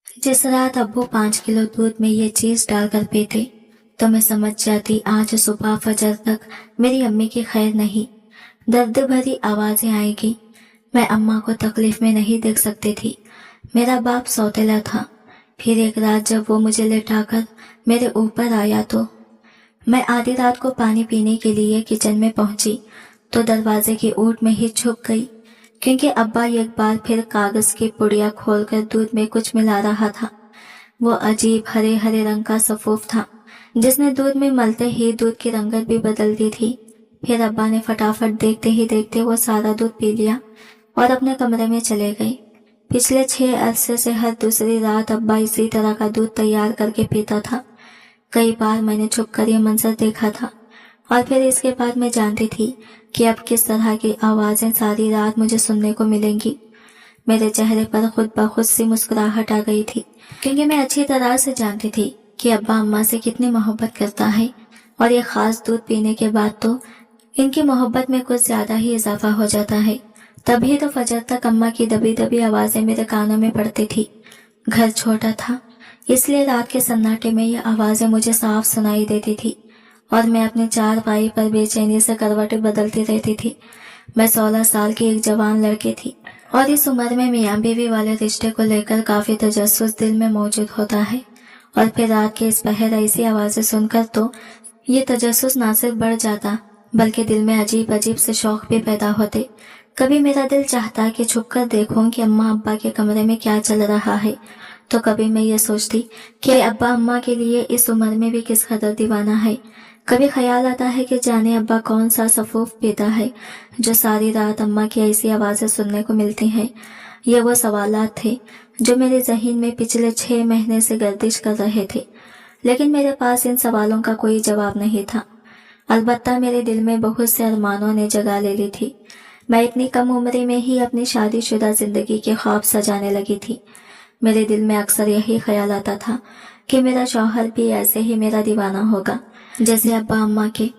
जिस रात अब्बू 5 किलो दूध में ये चीज डालकर पीते तो मैं समझ जाती आज सुबह फजर तक मेरी अम्मी की खैर नहीं। दर्द भरी आवाजें आएगी। मैं अम्मा को तकलीफ में नहीं देख सकती थी। मेरा बाप सौतेला था। फिर एक रात जब वो मुझे लेटाकर मेरे ऊपर आया तो मैं आधी रात को पानी पीने के लिए किचन में पहुंची तो दरवाजे की ऊंट में ही छुप गई, क्योंकि अब्बा एक बार फिर कागज की पुड़िया खोलकर दूध में कुछ मिला रहा था। वो अजीब हरे हरे रंग का सफूफ था, जिसने दूध में मलते ही दूध की रंगत भी बदल दी थी। फिर अब्बा ने फटाफट देखते ही देखते वो सारा दूध पी लिया और अपने कमरे में चले गए। पिछले 6 अरसे से हर दूसरी रात अब्बा इसी तरह का दूध तैयार करके पीता था। कई बार मैंने छुप कर ये मंजर देखा था और फिर इसके बाद मैं जानती थी कि अब किस तरह की आवाजें सारी रात मुझे सुनने को मिलेंगी। मेरे चेहरे पर खुद ब खुद सी मुस्कुराहट आ गई थी, क्योंकि मैं अच्छी तरह से जानती थी कि अब्बा अम्मा से कितनी मोहब्बत करता है और ये खास दूध पीने के बाद तो इनकी मोहब्बत में कुछ ज्यादा ही इजाफा हो जाता है। तभी तो फजर तक अम्मा की दबी दबी आवाजें मेरे कानों में पड़ती थी। घर छोटा था, इसलिए रात के सन्नाटे में ये आवाजें मुझे साफ सुनाई देती थी और मैं अपने चारपाई पर बेचैनी से करवटें बदलती रहती थी। मैं 16 साल की एक जवान लड़की थी और इस उम्र में मियाँ बीवी वाले रिश्ते को लेकर काफी तजस्सुस दिल में मौजूद होता है। और फिर रात के इस पहर ऐसी आवाजें सुनकर तो ये तजस्सुस ना सिर्फ बढ़ जाता, बल्कि दिल में अजीब अजीब से शौक भी पैदा होते। कभी मेरा दिल चाहता कि छुपकर देखूं कि अम्मा अब्बा के कमरे में क्या चल रहा है, तो कभी मैं ये सोचती कि अब्बा अम्मा के लिए इस उम्र में भी किस कदर दीवाना है। कभी ख्याल आता है कि जाने अब्बा कौन सा सफूफ पीता है जो सारी रात अम्मा की ऐसी आवाजें सुनने को मिलती हैं। ये वो सवालात थे जो मेरे ज़हन में पिछले 6 महीने से गर्दिश कर रहे थे, लेकिन मेरे पास इन सवालों का कोई जवाब नहीं था। अलबत्ता मेरे दिल में बहुत से अरमानों ने जगह ले ली थी। मैं इतनी कम उम्र में ही अपनी शादीशुदा जिंदगी के ख्वाब सजाने लगी थी। मेरे दिल में अक्सर यही ख्याल आता था कि मेरा शौहर भी ऐसे ही मेरा दीवाना होगा जैसे अब्बा अम्मा के।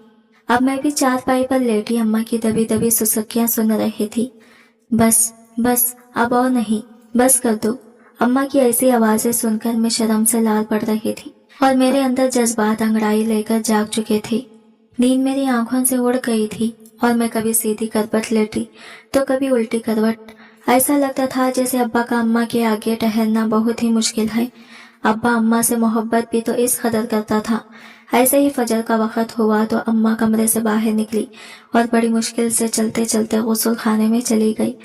अब मैं भी चारपाई पर लेटी अम्मा की दबी दबी सुसुकियां सुन रही थी। बस बस अब और नहीं, बस कर दो। अम्मा की ऐसी आवाजें सुनकर मैं शर्म से लाल पड़ रही थी और मेरे अंदर जज्बात अंगड़ाई लेकर जाग चुके थे। नींद मेरी आंखों से उड़ गई थी और मैं कभी सीधी करवट लेटी तो कभी उल्टी करवट। ऐसा लगता था जैसे अब्बा का अम्मा के आगे ठहरना बहुत ही मुश्किल है। अब्बा अम्मा से मोहब्बत भी तो इस कदर करता था। ऐसे ही फजर का वक्त हुआ तो अम्मा कमरे से बाहर निकली और बड़ी मुश्किल से चलते चलते गुस्ल खाने में चली गई।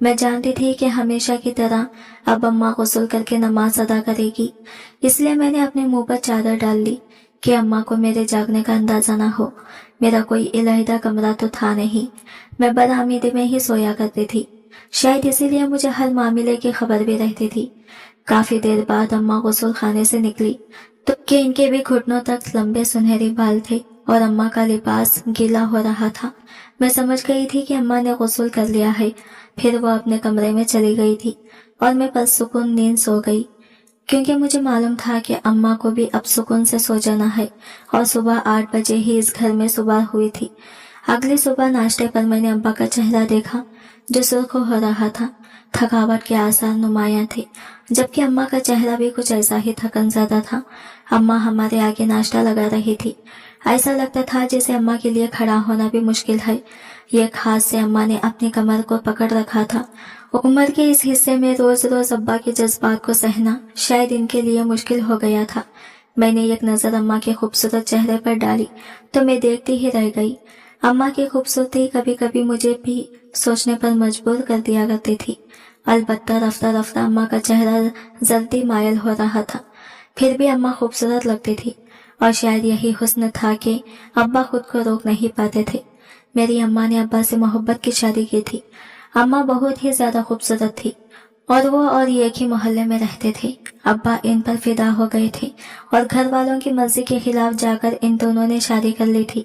मैं जानती थी कि हमेशा की तरह अब अम्मा गुस्ल करके नमाज अदा करेगी, इसलिए मैंने अपने मुंह पर चादर डाल ली कि अम्मा को मेरे जागने का अंदाजा ना हो। मेरा कोई इलाहिदा कमरा तो था नहीं, मैं बदआमीदी में ही सोया करती थी। शायद इसीलिए मुझे हर मामले की खबर भी रहती थी। काफी देर बाद अम्मा गुस्ल खाने से निकली तो कि इनके भी घुटनों तक लंबे सुनहरे बाल थे और अम्मा का लिबास गीला हो रहा था। मैं समझ गई थी कि अम्मा ने गुस्ल कर लिया है। फिर वो अपने कमरे में चली गई थी और मैं पुरसुकून नींद सो गई, क्योंकि मुझे मालूम था कि अम्मा को भी अब सुकून से सो जाना है। और सुबह 8 बजे ही इस घर में सुबह हुई थी। अगली सुबह नाश्ते पर मैंने अब्बा का चेहरा देखा जो सुर्ख हो रहा था। थकावट के आसार नुमायां थे, जबकि अम्मा का चेहरा भी कुछ ऐसा ही थकन ज़्यादा था। अम्मा हमारे आगे नाश्ता लगा रही थी। ऐसा लगता था जैसे अम्मा के लिए खड़ा होना भी मुश्किल है। एक हाथ से अम्मा ने अपनी कमर को पकड़ रखा था। उम्र के इस हिस्से में रोज रोज अब्बा के जज्बात को सहना शायद इनके लिए मुश्किल हो गया था। मैंने एक नजर अम्मा के खूबसूरत चेहरे पर डाली तो मैं देखती ही रह गई। अम्मा की खूबसूरती कभी कभी मुझे भी सोचने पर मजबूर कर दिया करती थी। अलबत्ता रफ्ता रफ्ता अम्मा का चेहरा जल्दी मायल हो रहा था। फिर भी अम्मा खूबसूरत लगती थी और शायद यही हुस्न था कि अब्बा खुद को रोक नहीं पाते थे। मेरी अम्मा ने अब्बा से मोहब्बत की शादी की थी। अम्मा बहुत ही ज्यादा खूबसूरत थी और वो और एक ही मोहल्ले में रहते थे। अब्बा इन पर फिदा हो गए थे और घर वालों की मर्जी के खिलाफ जाकर इन दोनों ने शादी कर ली थी।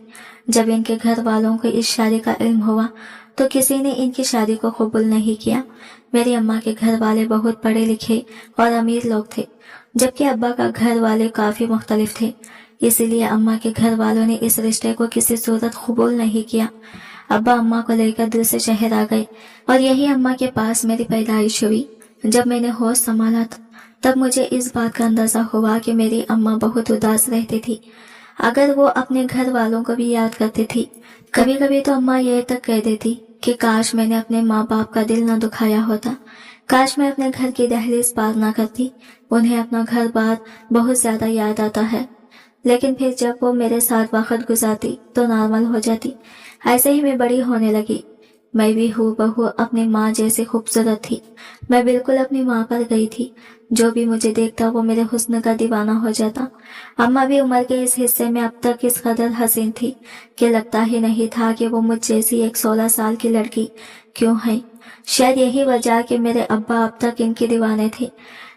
जब इनके घर वालों को इस शादी का इल्म हुआ तो किसी ने इनकी शादी को कबूल नहीं किया। मेरी अम्मा के घर वाले बहुत पढ़े लिखे और अमीर लोग थे, जबकि अब्बा का घर वाले काफी मुख्तलिफ थे। इसीलिए अम्मा के घर वालों ने इस रिश्ते को किसी सूरत कबूल नहीं किया। अब्बा अम्मा को लेकर दूसरे शहर आ गए और यही अम्मा के पास मेरी पैदाइश हुई। जब मैंने होश संभाला तब मुझे इस बात का अंदाजा हुआ कि मेरी अम्मा बहुत उदास रहती थी, अगर वो अपने घर वालों को भी याद करती थी। कभी कभी तो अम्मा ये तक कह देती कि काश मैंने अपने माँ बाप का दिल न दुखाया होता, काश मैं अपने घर की दहलीज पार न करती। उन्हें अपना घर बार बहुत ज्यादा याद आता है, लेकिन फिर जब वो मेरे साथ वक्त गुजारती तो नॉर्मल हो जाती। ऐसे ही मैं बड़ी होने लगी। मैं भी हूबहू अपनी माँ जैसी खूबसूरत थी। मैं बिल्कुल अपनी माँ पर गई थी। जो भी मुझे देखता वो मेरे हुस्न का दीवाना हो जाता। अम्मा भी उम्र के इस हिस्से में अब तक इस कदर हसीन थी कि लगता ही नहीं था कि वो मुझ जैसी एक 16 साल की लड़की क्यों है। शायद यही वजह कि मेरे अब्बा अब तक इनके दीवाने थे।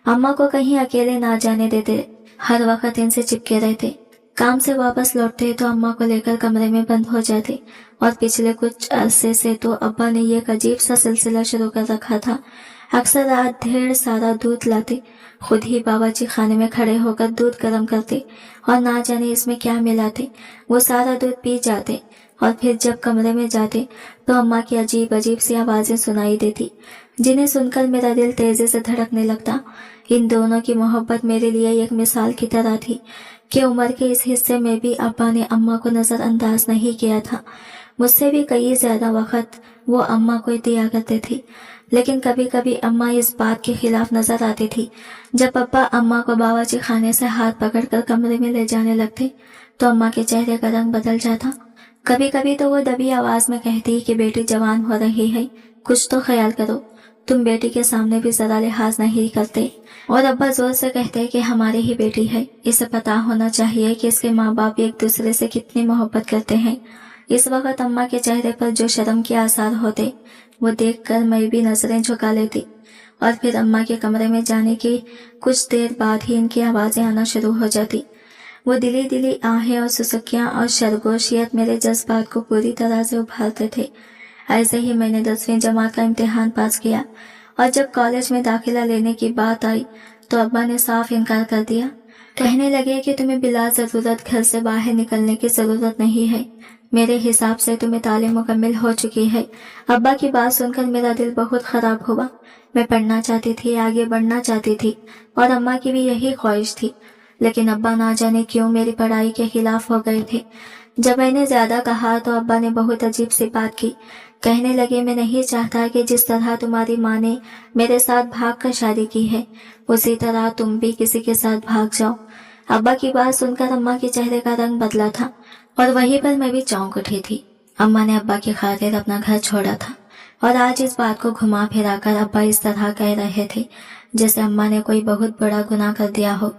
अम्मा को कहीं अकेले ना जाने देते, हर वक्त इनसे चिपके रहते। काम से वापस लौटते तो अम्मा को लेकर कमरे में बंद हो जाते। और पिछले कुछ अरसे से तो अब्बा ने एक अजीब सा सिलसिला शुरू कर रखा था। अक्सर रात ढेर सारा दूध लाते, खुद ही बावर्ची खाने में खड़े होकर दूध गर्म करते और ना जाने इसमें क्या मिलाते। वो सारा दूध पी जाते और फिर जब कमरे में जाते तो अम्मा की अजीब अजीब सी आवाजें सुनाई देती, जिन्हें सुनकर मेरा दिल तेजी से धड़कने लगता। इन दोनों की मोहब्बत मेरे लिए एक मिसाल की तरह थी कि उम्र के इस हिस्से में भी अब्बा ने अम्मा को नजरअंदाज नहीं किया था। मुझसे भी कई ज्यादा वक्त वो अम्मा को दिया करते थे, लेकिन कभी कभी अम्मा इस बात के खिलाफ नजर आती थी। जब अब्बा अम्मा को बावर्ची खाने से हाथ पकड़कर कमरे में ले जाने लगते तो अम्मा के चेहरे का रंग बदल जाता। कभी कभी तो वो दबी आवाज में कहती कि बेटी जवान हो रही है, कुछ तो ख्याल करो, तुम बेटी के सामने भी जरा लिहाज नहीं करते। और अब्बा जोर से कहते कि हमारी ही बेटी है, इसे पता होना चाहिए कि इसके माँ बाप एक दूसरे से कितनी मोहब्बत करते हैं। इस वक्त अम्मा के चेहरे पर जो शर्म के आसार होते वो देखकर मैं भी नजरें झुका लेती। और फिर अम्मा के कमरे में जाने की कुछ देर बाद ही इनकी आवाजें आना शुरू हो जाती। वो दिली दिली आहें और सुसुकियां और सरगोशियत मेरे जज्बात को पूरी तरह से उभारते थे। ऐसे ही मैंने 10वीं जमात का इम्तिहान पास किया और जब कॉलेज में दाखिला लेने की बात आई तो अब्बा ने साफ इनकार कर दिया। कहने लगे कि तुम्हें बिला जरूरत घर से बाहर निकलने की जरूरत नहीं है, मेरे हिसाब से तुम्हें तालीम मुकम्मिल हो चुकी है। अब्बा की बात सुनकर मेरा दिल बहुत खराब हुआ। मैं पढ़ना चाहती थी, आगे बढ़ना चाहती थी और अम्मा की भी यही ख्वाहिश थी, लेकिन अब्बा ना जाने क्यों मेरी पढ़ाई के खिलाफ हो गए थे। जब मैंने ज्यादा कहा तो अब्बा ने बहुत अजीब सी बात की। कहने लगे मैं नहीं चाहता कि जिस तरह तुम्हारी माँ ने मेरे साथ भाग कर शादी की है उसी तरह तुम भी किसी के साथ भाग जाओ। अब्बा की बात सुनकर अम्मा के चेहरे का रंग बदला था और वहीं पर मैं भी चौंक उठी थी। अम्मा ने अब्बा की खातिर अपना घर छोड़ा था और आज इस बात को घुमा फिरा कर अब्बा इस तरह कह रहे थे जैसे अम्मा ने कोई बहुत बड़ा गुनाह कर दिया हो।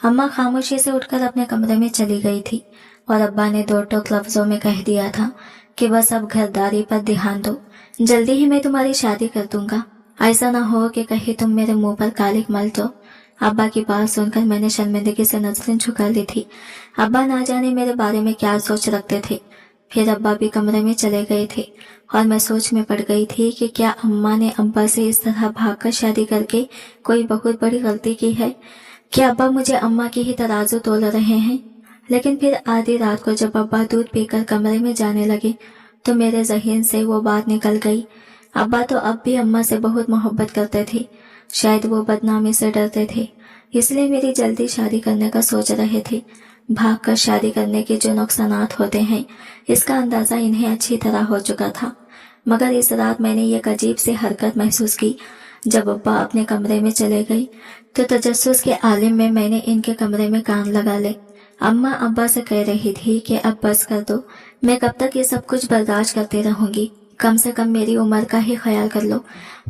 अम्मा खामोशी से उठकर अपने कमरे में चली गई थी और अब्बा ने दो टोक लफ्जों में कह दिया था कि बस अब घरदारी पर ध्यान दो, जल्दी ही मैं तुम्हारी शादी कर दूंगा, ऐसा ना हो कि कहीं तुम मेरे मुंह पर कालिक मल दो। अब्बा की बात सुनकर मैंने शर्मिंदगी से नजरें झुका ली थी। अब्बा ना जाने मेरे बारे में क्या सोच रखते थे। फिर अब्बा भी कमरे में चले गए थे और मैं सोच में पड़ गई थी कि क्या अम्मा ने अब्बा से इस तरह भागकर शादी करके कोई बहुत बड़ी गलती की है। क्या अब्बा मुझे अम्मा की ही तराजू तोल रहे हैं। लेकिन फिर आधी रात को जब अब्बा दूध पीकर कमरे में जाने लगे तो मेरे जहन से वो बात निकल गई। अब्बा तो अब भी अम्मा से बहुत मोहब्बत करते थे, शायद वो बदनामी से डरते थे, इसलिए मेरी जल्दी शादी करने का सोच रहे थे। भागकर शादी करने के जो नुकसानात होते हैं इसका अंदाजा इन्हें अच्छी तरह हो चुका था। मगर इस रात मैंने एक अजीब सी हरकत महसूस की। जब अब्बा अपने कमरे में चले गए तो तजस्सुस के आलिम में मैंने इनके कमरे में कान लगा ले। अम्मा अब्बा से कह रही थी कि अब बस कर दो, मैं कब तक ये सब कुछ बर्दाश्त करती रहूंगी, कम से कम मेरी उम्र का ही ख्याल कर लो।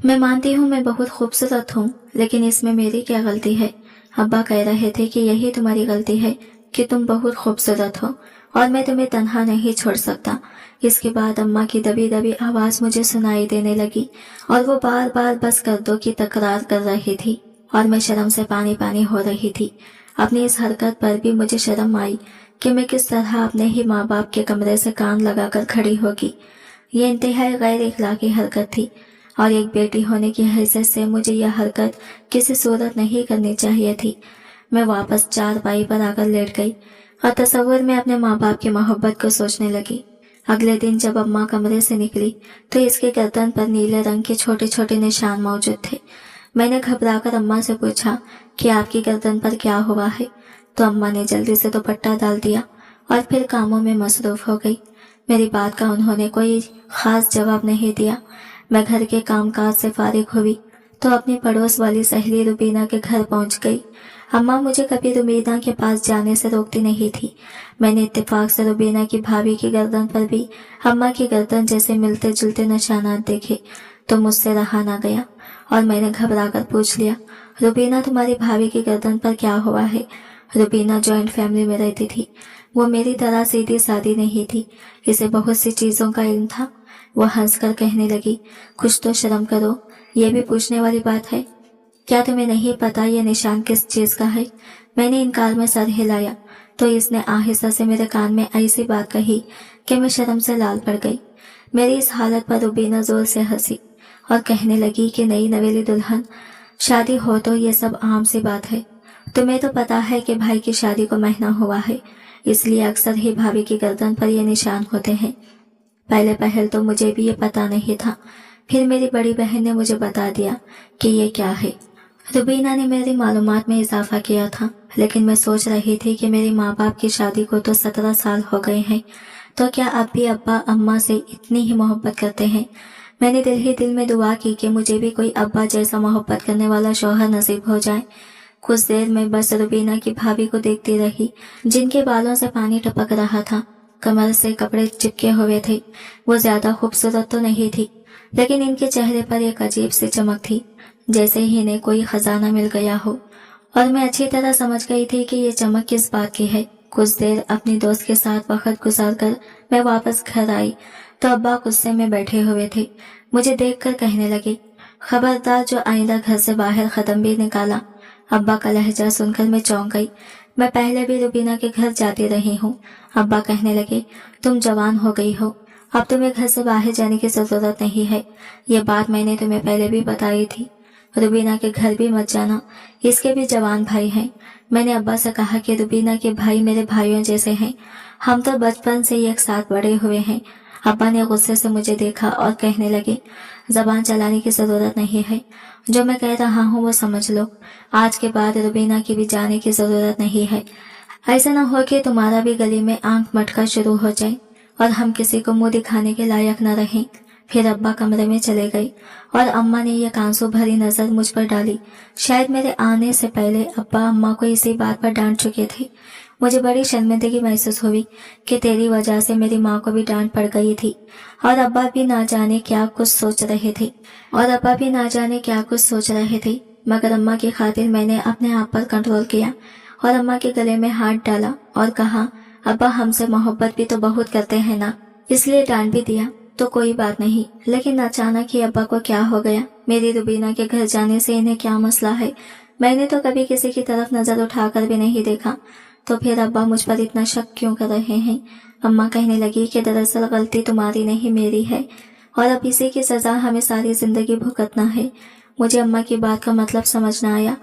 मैं मानती हूँ मैं बहुत खूबसूरत हूँ, लेकिन इसमें मेरी क्या गलती है। अब्बा कह रहे थे कि यही तुम्हारी गलती है कि तुम बहुत खूबसूरत हो और मैं तुम्हें तन्हा नहीं छोड़ सकता। इसके बाद अम्मा की दबी दबी आवाज मुझे सुनाई देने लगी और वो बार बार बस कर दो की तकरार कर रही थी और मैं शर्म से पानी पानी हो रही थी। अपनी इस हरकत पर भी मुझे शर्म आई कि मैं किस तरह अपने ही माँ बाप के कमरे से कान लगाकर खड़ी होगी। ये इंतहाई गैर इखलाकी हरकत थी और एक बेटी होने की हैसियत से मुझे यह हरकत किसी सूरत नहीं करनी चाहिए थी। मैं वापस चारपाई पर आकर लेट गई और तस्वुर में अपने माँ बाप की मोहब्बत को सोचने लगी। अगले दिन जब अम्मा कमरे से निकली तो इसके गर्दन पर नीले रंग के छोटे छोटे निशान मौजूद थे। मैंने घबराकर अम्मा से पूछा कि आपकी गर्दन पर क्या हुआ है, तो अम्मा ने जल्दी से दुपट्टा डाल दिया और फिर कामों में मसरूफ हो गई। मेरी बात का उन्होंने कोई खास जवाब नहीं दिया। मैं घर के कामकाज से फारिग हुई तो अपनी पड़ोस वाली सहेली रुबीना के घर पहुंच गई। अम्मा मुझे कभी रुबीना के पास जाने से रोकती नहीं थी। मैंने इत्तेफाक से रुबीना की भाभी की गर्दन पर भी अम्मा की गर्दन जैसे मिलते जुलते निशानात देखे तो मुझसे रहा ना गया और मैंने घबरा कर पूछ लिया, रुबीना तुम्हारी भाभी की गर्दन पर क्या हुआ है? रुबीना जॉइंट फैमिली में रहती थी। वो मेरी तरह सीधी सादी नहीं थी, इसे बहुत सी चीजों का इल्म था। वो हंसकर कहने लगी, कुछ तो शर्म करो, ये भी पूछने वाली बात है? क्या तुम्हें नहीं पता ये निशान किस चीज का है? मैंने इनकार में सर हिलाया तो इसने आहिस्ता से मेरे कान में ऐसी बात कही कि मैं शर्म से लाल पड़ गई। मेरी इस हालत पर रुबीना जोर से हंसी और कहने लगी कि नई नवेली दुल्हन शादी हो तो ये सब आम सी बात है। तुम्हें तो पता है कि भाई की शादी को महीना हुआ है, इसलिए अक्सर ही भाभी की गर्दन पर ये निशान होते हैं। पहले पहल तो मुझे भी ये पता नहीं था, फिर मेरी बड़ी बहन ने मुझे बता दिया कि ये क्या है। रुबीना ने मेरी मालूमात में इजाफा किया था, लेकिन मैं सोच रही थी कि मेरे माँ बाप की शादी को तो 17 साल हो गए हैं, तो क्या अब भी अब्बा अम्मा से इतनी ही मोहब्बत करते हैं? मैंने दिल ही दिल में दुआ की कि मुझे भी कोई अब्बा जैसा मोहब्बत करने वाला शौहर नसीब हो जाए। कुछ देर में बस रुबीना की भाभी को देखती रही, जिनके बालों से पानी टपक रहा था, कमर से कपड़े चिपके हुए थे। वो ज्यादा खूबसूरत तो नहीं थी, लेकिन इनके चेहरे पर एक अजीब सी चमक थी, जैसे ही इन्हें कोई खजाना मिल गया हो। और मैं अच्छी तरह समझ गई थी कि ये चमक किस बात की है। कुछ देर अपनी दोस्त के साथ वक्त गुजारकर मैं वापस घर आई तो अब्बा गुस्से में बैठे हुए थे। मुझे देखकर कहने लगे, खबरदार जो आइंदा घर से बाहर कदम भी निकाला। अब्बा का लहजा सुनकर मैं चौंक गई। मैं पहले भी रुबीना के घर जाती रही हूँ। अब्बा कहने लगे, तुम जवान हो गई हो, अब तुम्हें घर से बाहर जाने की जरूरत नहीं है। ये बात मैंने तुम्हें पहले भी बताई थी। रुबीना के घर भी मत जाना, इसके भी जवान भाई हैं। मैंने अब्बा से कहा कि रुबीना के भाई मेरे भाइयों जैसे हैं, हम तो बचपन से ही एक साथ बड़े हुए हैं। अब्बा ने गुस्से से मुझे देखा और कहने लगे, जबान चलाने की जरूरत नहीं है, जो मैं कह रहा हूँ वो समझ लो। आज के बाद रुबीना की भी जाने की जरूरत नहीं है। ऐसा न हो कि तुम्हारा भी गली में आंख मटका शुरू हो जाए और हम किसी को मुंह दिखाने के लायक न रहें। फिर अब्बा कमरे में चले गए और अम्मा ने यह आंसू भरी नजर मुझ पर डाली। शायद मेरे आने से पहले अब्बा अम्मा को इसी बात पर डांट चुके थे। मुझे बड़ी शर्मिंदगी महसूस हुई कि तेरी वजह से मेरी माँ को भी डांट पड़ गई थी और अब्बा भी ना जाने क्या कुछ सोच रहे थे। मगर अम्मा की खातिर मैंने अपने आप पर कंट्रोल किया और अम्मा के गले में हाथ डाला और कहा, अब्बा हमसे मोहब्बत भी तो बहुत करते हैं ना, इसलिए डांट भी दिया तो कोई बात नहीं। लेकिन अचानक ही अब्बा को क्या हो गया? मेरी रुबीना के घर जाने से इन्हें क्या मसला है? मैंने तो कभी किसी की तरफ नजर उठाकर भी नहीं देखा, तो फिर अब्बा मुझ पर इतना शक क्यों कर रहे हैं? अम्मा कहने लगी कि दरअसल गलती तुम्हारी नहीं मेरी है और अब इसी की सजा हमें सारी जिंदगी भुगतना है। मुझे अम्मा की बात का मतलब समझ न आया।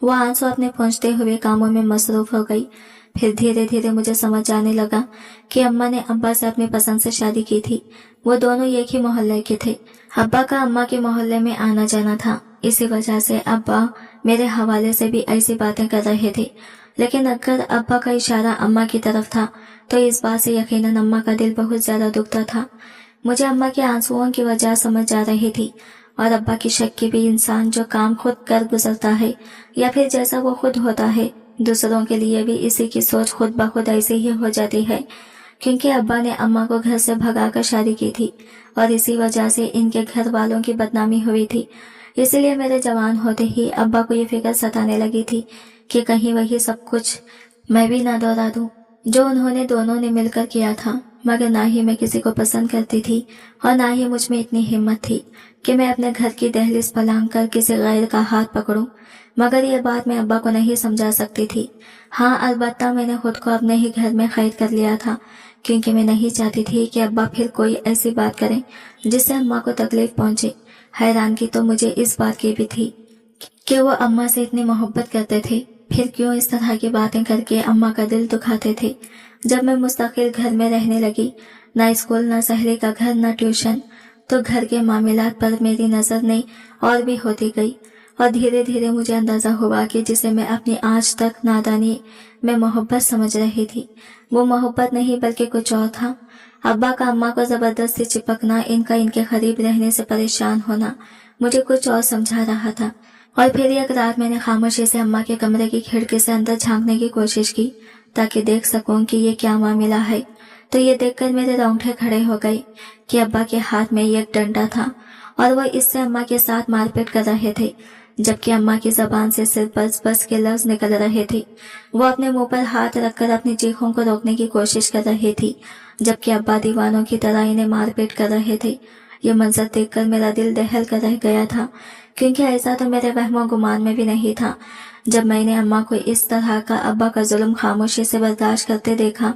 वो आंसू अपने पहुंचते हुए कामों में मसरूफ हो गई। फिर धीरे धीरे मुझे समझ आने लगा कि अम्मा ने अब्बा से अपनी पसंद से शादी की थी। वो दोनों एक ही मोहल्ले के थे। अब्बा का अम्मा के मोहल्ले में आना जाना था, इसी वजह से अब्बा मेरे हवाले से भी ऐसी बातें कर रहे थे। लेकिन अगर अब्बा का इशारा अम्मा की तरफ था तो इस बात से यकीनन अम्मा का दिल बहुत ज्यादा दुखता था। मुझे अम्मा के आंसुओं की वजह समझ आ रही थी और अब्बा की शक की भी। इंसान जो काम खुद कर गुजरता है या फिर जैसा वो खुद होता है, दूसरों के लिए भी इसी की सोच खुद ब खुद ऐसी ही हो जाती है। क्योंकि अब्बा ने अम्मा को घर से भगाकर शादी की थी और इसी वजह से इनके घर वालों की बदनामी हुई थी। इसलिए मेरे जवान होते ही अब्बा को ये फिक्र सताने लगी थी कि कहीं वही सब कुछ मैं भी ना दोहरा दूं जो उन्होंने दोनों ने मिलकर किया था। मगर ना ही मैं किसी को पसंद करती थी और ना ही मुझ में इतनी हिम्मत थी कि मैं अपने घर की दहलीज पर लांघ कर किसी गैर का हाथ पकड़ूं। मगर यह बात मैं अब्बा को नहीं समझा सकती थी। हाँ, अलबत्ता मैंने खुद को अपने ही घर में कैद कर लिया था, क्योंकि मैं नहीं चाहती थी कि अब्बा फिर कोई ऐसी बात करें जिससे अम्मा को तकलीफ पहुंचे। हैरानगी तो मुझे इस बात की भी थी कि वो अम्मा से इतनी मोहब्बत करते थे, फिर क्यों इस तरह की बातें करके अम्मा का दिल दुखाते थे। जब मैं मुस्तकिल घर में रहने लगी, ना स्कूल, ना सहेली का घर, ना ट्यूशन, तो घर के मामलात पर मेरी नजर नहीं और भी होती गई और धीरे धीरे मुझे अंदाजा हुआ कि जिसे मैं अपनी आज तक नादानी में मोहब्बत समझ रही थी, वो मोहब्बत नहीं बल्कि कुछ और था। अब्बा का अम्मा को जबरदस्ती चिपकना, इनका इनके करीब रहने से परेशान होना मुझे कुछ और समझा रहा था। और फिर एक रात मैंने खामोशी से अम्मा के कमरे की खिड़की से अंदर झांकने की कोशिश की ताकि देख सकूं कि ये क्या मामला है। तो ये देखकर मेरे रोंगटे खड़े हो गए कि अब्बा के हाथ में एक डंडा था और वो इससे अम्मा के साथ मारपीट कर रहे थे, जबकि अम्मा की जबान से सिर्फ बस बस के लफ्ज निकल रहे थे। वो अपने मुंह पर हाथ रखकर अपनी चीखों को रोकने की कोशिश कर रही थी, जबकि अब्बा दीवानों की तरह इन्हें मारपीट कर रहे थे। ये मंजर देखकर मेरा दिल दहल कर रह गया था, क्योंकि ऐसा तो मेरे वहमो गुमान में भी नहीं था। जब मैंने अम्मा को इस तरह का अब्बा का जुल्म खामोशी से बर्दाश्त करते देखा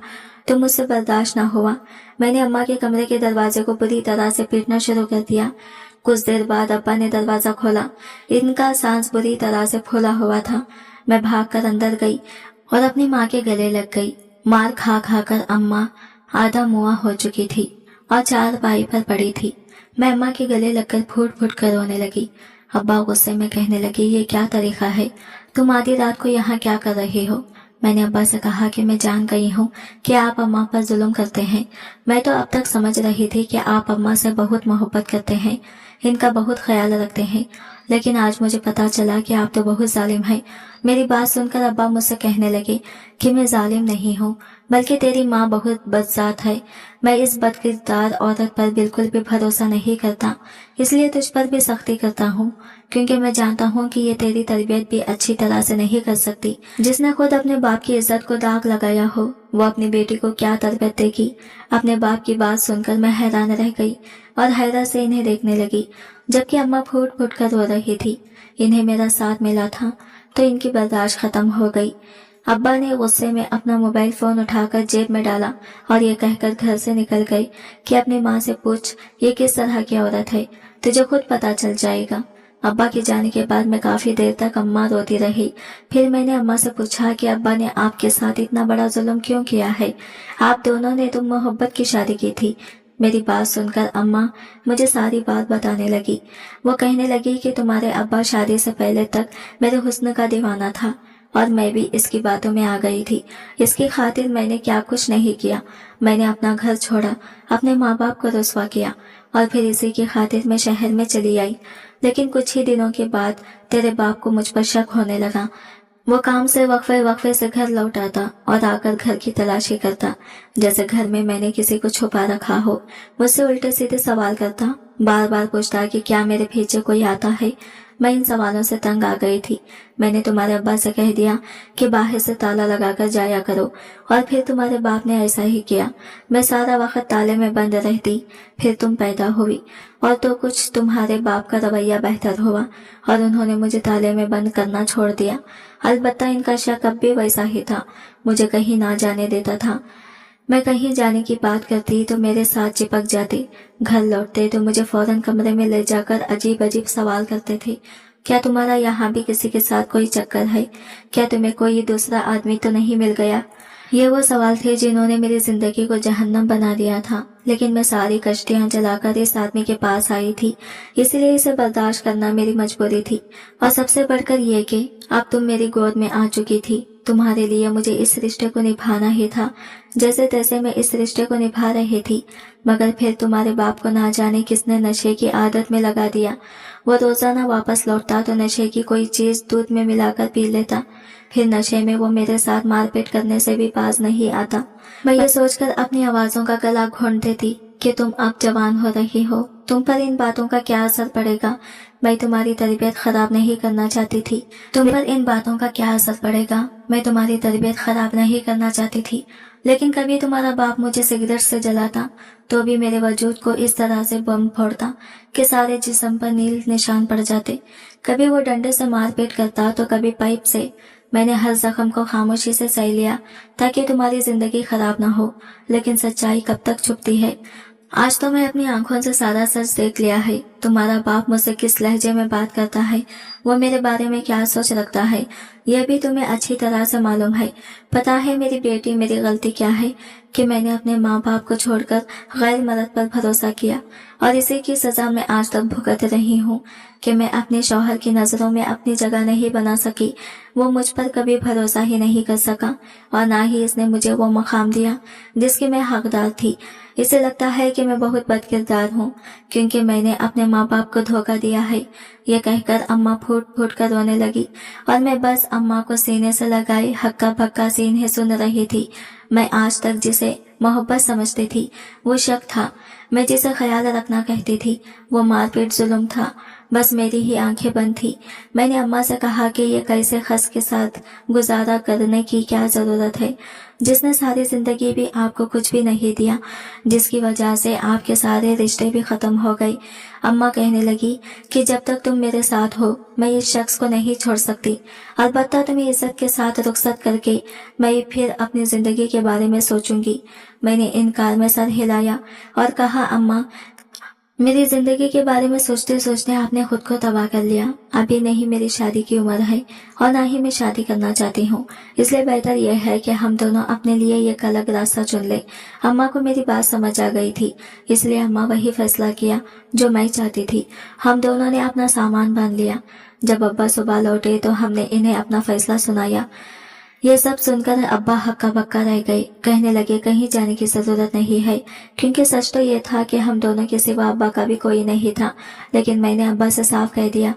तो मुझसे बर्दाश्त न हुआ। मैंने अम्मा के कमरे के दरवाजे को बुरी तरह से पीटना शुरू कर दिया। कुछ देर बाद अब्बा ने दरवाजा खोला। इनका सांस बुरी तरह से फूला हुआ था। मैं भागकर अंदर गई और अपनी माँ के गले लग गई। मार खा खा कर अम्मा आधा मुआ हो चुकी थी और चारपाई पर पड़ी थी। मैं अम्मा के गले लगकर फूट फूट कर रोने लगी। अब्बा गुस्से में कहने लगे, ये क्या तरीका है? तुम आधी रात को यहाँ क्या कर रहे हो? मैंने अब्बा से कहा कि मैं जान गई हूँ कि आप अम्मा पर जुल्म करते हैं। मैं तो अब तक समझ रही थी कि आप अम्मा से बहुत मोहब्बत करते हैं, इनका बहुत ख्याल रखते हैं, लेकिन आज मुझे पता चला कि आप तो बहुत जालिम हैं। मेरी बात सुनकर अब्बा मुझसे कहने लगे कि मैं जालिम नहीं हूँ, बल्कि तेरी माँ बहुत बदजात है। मैं इस बदकिरदार औरत पर बिल्कुल भी भरोसा नहीं करता, इसलिए तुझ पर भी सख्ती करता हूँ, क्योंकि मैं जानता हूँ कि ये तेरी तरबियत भी अच्छी तरह से नहीं कर सकती। जिसने खुद अपने बाप की इज्जत को दाग लगाया हो, वो अपनी बेटी को क्या तरबियत देगी? अपने बाप की बात सुनकर मैं हैरान रह गई और हैरत से इन्हें देखने लगी, जबकि अम्मा फूट फूट कर रो रही थी। इन्हें मेरा साथ मिला था तो इनकी बर्दाश्त खत्म हो गई। अब्बा ने गुस्से में अपना मोबाइल फोन उठाकर जेब में डाला और ये कहकर घर से निकल गए कि अपनी माँ से पूछ ये किस तरह की औरत है, तुझे खुद पता चल जाएगा। अब्बा के जाने के बाद मैं काफी देर तक अम्मा रोती रही। फिर मैंने अम्मा से पूछा कि अब्बा ने आपके साथ इतना बड़ा जुल्म क्यों किया है? आप दोनों ने तो मोहब्बत की शादी की थी। मेरी बात सुनकर अम्मा मुझे सारी बात बताने लगी। वो कहने लगी कि तुम्हारे अब्बा शादी से पहले तक मेरे हुस्न का दीवाना था और मैं भी इसकी बातों में आ गई थी। इसकी खातिर मैंने क्या कुछ नहीं किया। मैंने अपना घर छोड़ा, अपने माँ बाप को रुसवा किया और फिर इसी की खातिर मैं शहर में चली आई। लेकिन कुछ ही दिनों के बाद तेरे बाप को मुझ पर शक होने लगा। वो काम से वक्फे वक्फे से घर लौट आता और आकर घर की तलाशी करता, जैसे घर में मैंने किसी को छुपा रखा हो। मुझसे उल्टे सीधे सवाल करता, बार बार पूछता कि क्या मेरे पीछे कोई आता है। मैं इन सवालों से तंग आ गई थी। मैंने तुम्हारे अब्बा से कह दिया कि बाहर से ताला लगाकर जाया करो, और फिर तुम्हारे बाप ने ऐसा ही किया। मैं सारा वक्त ताले में बंद रहती। फिर तुम पैदा हुई और तो कुछ तुम्हारे बाप का रवैया बेहतर हुआ और उन्होंने मुझे ताले में बंद करना छोड़ दिया। अलबत्ता इनका शक अब भी वैसा ही था, मुझे कहीं ना जाने देता था। मैं कहीं जाने की बात करती तो मेरे साथ चिपक जाते। घर लौटते तो मुझे फौरन कमरे में ले जाकर अजीब अजीब सवाल करते थे। क्या तुम्हारा यहाँ भी किसी के साथ कोई चक्कर है? क्या तुम्हें कोई दूसरा आदमी तो नहीं मिल गया? ये वो सवाल थे जिन्होंने मेरी जिंदगी को जहन्नम बना दिया था। लेकिन मैं सारी कश्तियां जलाकर इस आदमी के पास आई थी, इसलिए इसे बर्दाश्त करना मेरी मजबूरी थी। और सबसे बढ़कर ये कि अब तुम मेरी गोद में आ चुकी थी। तुम्हारे लिए मुझे इस रिश्ते को निभाना ही था। जैसे तैसे मैं इस रिश्ते को निभा रही थी, मगर फिर तुम्हारे बाप को ना जाने किसने नशे की आदत में लगा दिया। वो रोजाना वापस लौटता तो नशे की कोई चीज दूध में मिलाकर पी लेता। फिर नशे में वो मेरे साथ मारपीट करने से भी बाज नहीं आता। मैं ये सोचकर अपनी आवाजों का गला घोंट देती कि तुम अब जवान हो रही हो, तुम पर इन बातों का क्या असर पड़ेगा। मैं तुम्हारी तरबियत खराब नहीं करना चाहती थी। तुम पर इन बातों का क्या असर पड़ेगा। मैं तुम्हारी तरबियत खराब नहीं करना चाहती थी। लेकिन कभी तुम्हारा बाप मुझे सिगरेट से जलाता तो भी मेरे वजूद को इस तरह से बम फोड़ता कि सारे जिस्म पर नील निशान पड़ जाते। कभी वो डंडे से मारपीट करता तो कभी पाइप से। मैंने हर जख्म को खामोशी से सह लिया ताकि तुम्हारी जिंदगी खराब ना हो, लेकिन सच्चाई कब तक छुपती है। आज तो मैं अपनी आंखों से सारा सच देख लिया है। तुम्हारा बाप मुझसे किस लहजे में बात करता है, वो मेरे बारे में क्या सोच रखता है, यह भी तुम्हें अच्छी तरह से मालूम है। पता है मेरी बेटी, मेरी गलती क्या है कि मैंने अपने माँ बाप को छोड़कर गैर मर्द पर भरोसा किया और इसी की सजा मैं आज तक भुगत रही हूँ कि मैं अपने शौहर की नज़रों में अपनी जगह नहीं बना सकी। वो मुझ पर कभी भरोसा ही नहीं कर सका और ना ही इसने मुझे वो मकाम दिया जिसकी मैं हकदार थी। इसे लगता है कि मैं बहुत बदकिरदार हूँ क्योंकि मैंने अपने माँ बाप को धोखा दिया है। ये कहकर अम्मा फूट फूट कर रोने लगी और मैं बस अम्मा को सीने से लगाए हक्का बक्का सीने सुन रही थी। मैं आज तक जिसे मोहब्बत समझती थी वो शक था, मैं जिसे ख्याल रखना कहती थी वो मारपीट जुल्म था। बस मेरी ही आंखें बंद थी। मैंने अम्मा से कहा कि ये कैसे खस के साथ गुजारा करने की क्या ज़रूरत है, जिसने सारी ज़िंदगी भी आपको कुछ भी नहीं दिया, जिसकी वजह से आपके सारे रिश्ते भी ख़त्म हो गए। अम्मा कहने लगी कि जब तक तुम मेरे साथ हो मैं इस शख्स को नहीं छोड़ सकती। अलबत्ता तुम्हें इज्जत के साथ रुखसत करके मैं फिर अपनी ज़िंदगी के बारे में सोचूंगी। मैंने इनकार में सर हिलाया और कहा, अम्मा, मेरी जिंदगी के बारे में सोचते सोचते आपने खुद को तबाह कर लिया। अभी नहीं मेरी शादी की उम्र है और ना ही मैं शादी करना चाहती हूँ, इसलिए बेहतर यह है कि हम दोनों अपने लिए एक अलग रास्ता चुन ले। अम्मा को मेरी बात समझ आ गई थी, इसलिए अम्मा वही फैसला किया जो मैं चाहती थी। हम दोनों ने अपना सामान बांध लिया। जब अब्बा सुबह लौटे तो हमने इन्हें अपना फैसला सुनाया। ये सब सुनकर अब्बा हक्का बक्का रह गए। कहने लगे कहीं जाने की जरूरत नहीं है, क्योंकि सच तो ये था कि हम दोनों के सिवा अब्बा का भी कोई नहीं था। लेकिन मैंने अब्बा से साफ कह दिया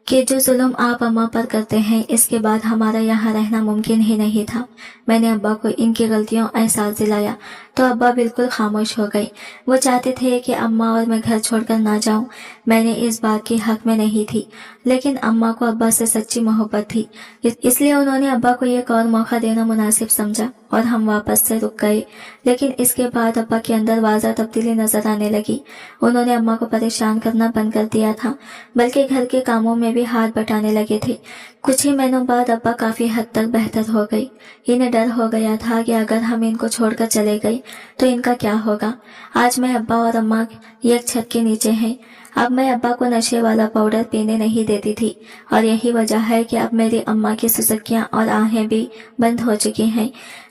कि जो जुल्म आप अम्मा पर करते हैं इसके बाद हमारा यहाँ रहना मुमकिन ही नहीं था। मैंने अब्बा को इनकी गलतियों एहसास दिलाया तो अब्बा बिल्कुल खामोश हो गए। वो चाहते थे कि अम्मा और मैं घर छोड़कर ना जाऊं। मैंने इस बात की हक में नहीं थी, लेकिन अम्मा को अब्बा से सच्ची मोहब्बत थी, इसलिए उन्होंने अब्बा को एक और मौका देना मुनासिब समझा और हम वापस से रुक गए। लेकिन इसके बाद अब्बा के अंदर वाज़ा तब्दीली नजर आने लगी। उन्होंने अम्मा को परेशान करना बंद कर दिया था, बल्कि घर के कामों में भी हाथ बटाने लगे थे। कुछ ही महीनों बाद अब्बा काफी हद तक बेहतर हो गई। इन्हें डर हो गया था कि अगर हम इनको छोड़कर चले गए तो इनका क्या होगा। आज मैं अब्बा और अम्मा एक छत के नीचे हैं। अब मैं अब्बा को नशे वाला पाउडर पीने नहीं देती थी और यही वजह है कि अब मेरी अम्मा की सुसुकियां और आहें भी बंद हो चुकी हैं।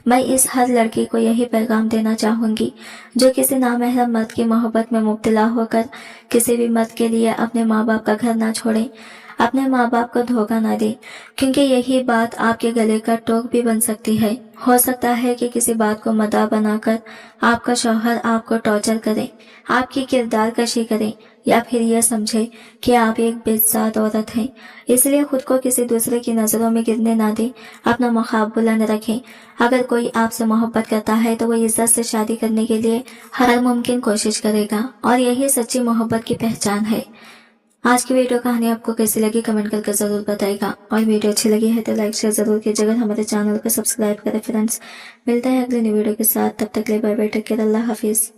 मैं इस हर लड़की को यही पैगाम देना चाहूंगी जो किसी नामहरम मर्द की मोहब्बत में मुब्तला होकर किसी भी मर्द के लिए अपने माँ बाप का घर ना छोड़े, अपने माँ बाप को धोखा ना दे, क्योंकि यही बात आपके गले का टोक भी बन सकती है। हो सकता है कि किसी बात को मदा बनाकर आपका शौहर आपको टॉर्चर करे, आपकी किरदार कशी करे, या फिर यह समझे कि आप एक बेइज्जत औरत हैं। इसलिए खुद को किसी दूसरे की नजरों में गिरने ना दें, अपना मकाम बुलंद रखें। अगर कोई आपसे मोहब्बत करता है तो वो इज्जत से शादी करने के लिए हर मुमकिन कोशिश करेगा और यही सच्ची मोहब्बत की पहचान है। आज की वीडियो कहानी आपको कैसी लगी कमेंट करके जरूर बताएगा और वीडियो अच्छी लगी है तो लाइक शेयर जरूर कीजिएगा। हमारे चैनल को सब्सक्राइब करें फ्रेंड्स। मिलता है अगले न्यू वीडियो के साथ, तब तक के लिए बाय बाय, टेक केयर, अल्लाह हाफिज।